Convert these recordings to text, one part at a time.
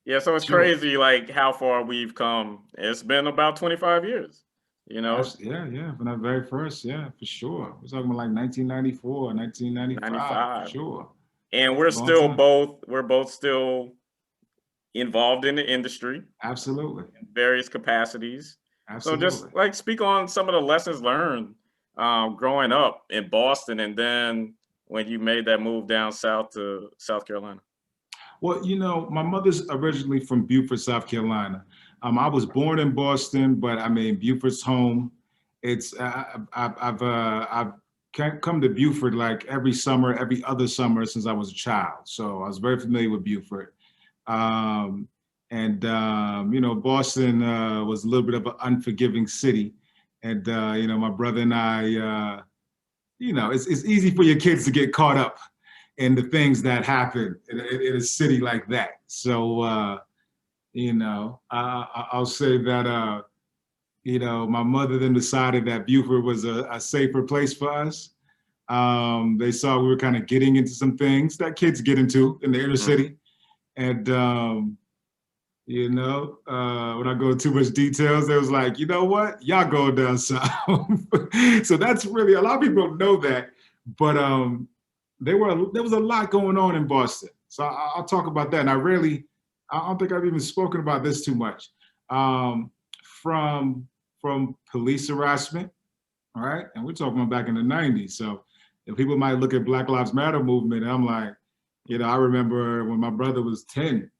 Yeah, so it's Sure. crazy like how far we've come. It's been about 25 years, you know, Yeah, yeah, from that very first, yeah, for sure. We're talking about like 1994, 1995, for 95. sure. And Long time. we're both still involved in the industry Absolutely. in various capacities. So Absolutely. just like speak on some of the lessons learned growing up in Boston and then when you made that move down south to South Carolina. Well, my mother's originally from Beaufort, South Carolina. I was born in Boston, but I mean, Beaufort's home. It's I've come to Beaufort like every summer, every other summer since I was a child. So I was very familiar with Beaufort. Um, and Boston was a little bit of an unforgiving city. And my brother and I, it's easy for your kids to get caught up in the things that happen in a city like that. So, I'll say that, my mother then decided that Beaufort was a safer place for us. They saw we were kind of getting into some things that kids get into in the inner Mhm. city. And, without going too much details, they was like, you know what, y'all go down south. So that's really, a lot of people don't know that, but there was a lot going on in Boston. So I'll talk about that. And I don't think I've even spoken about this too much. Um, from police harassment, all right, and we're talking about back in the '90s. So if people might look at Black Lives Matter movement, and I'm like, I remember when my brother was 10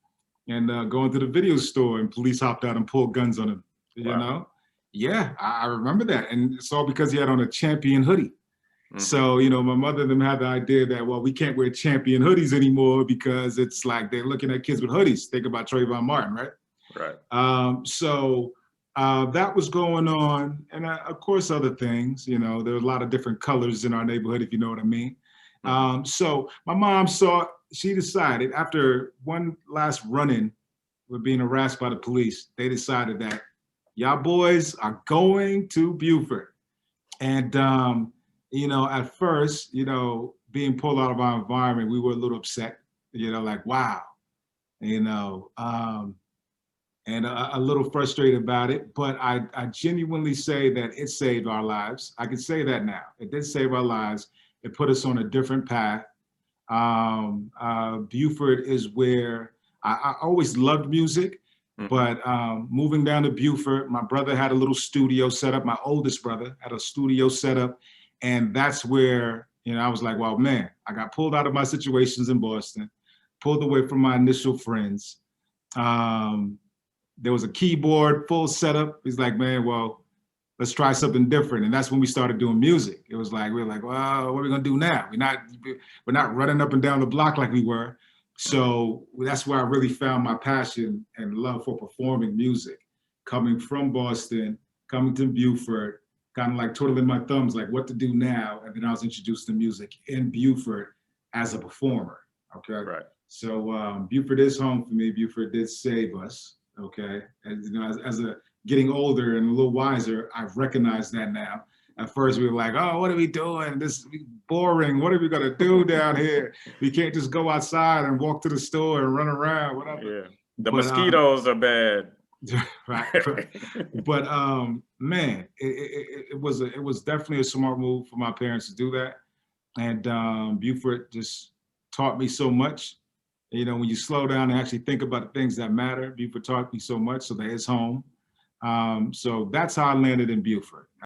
and going to the video store and police hopped out and pulled guns on him. You Wow. know, yeah, I remember that, and it's all because he had on a Champion hoodie. Hmm. So, my mother and them had the idea that, well, we can't wear Champion hoodies anymore because it's like they're looking at kids with hoodies. Think about Trayvon Martin, right? Right. So that was going on. And of course, other things, there were a lot of different colors in our neighborhood, if you know what I mean. Hmm. So my mom she decided after one last run-in with being harassed by the police, they decided that y'all boys are going to Beaufort. And, at first, being pulled out of our environment, we were a little upset, like, wow, you know, um, and a little frustrated about it. But I genuinely say that it saved our lives. I can say that now. It did save our lives. It put us on a different path. Beaufort is where I always loved music, Hmm. but moving down to Beaufort, my brother had a little studio set up. My oldest brother had a studio set up, and that's where I was like, well, man, I got pulled out of my situations in Boston, pulled away from my initial friends. Um, there was a keyboard, full setup. He's like, man, well, let's try something different. And that's when we started doing music. It was like, we were like, well, what are we gonna do now? We're not running up and down the block like we were. So that's where I really found my passion and love for performing music. Coming from Boston, coming to Beaufort, kind of like twiddling my thumbs, like what to do now. And then I was introduced to music in Beaufort as a performer. Okay. Right. So Beaufort is home for me. Beaufort did save us. Okay. And as a getting older and a little wiser, I've recognized that now. At first, we were like, "Oh, what are we doing? This is boring. What are we gonna do down here? We can't just go outside and walk to the store and run around, whatever." Yeah. The But mosquitoes are bad. right, right. But man, it was definitely a smart move for my parents to do that. And Beaufort just taught me so much. When you slow down and actually think about the things that matter, Beaufort taught me so much. So that is home. So that's how I landed in Beaufort.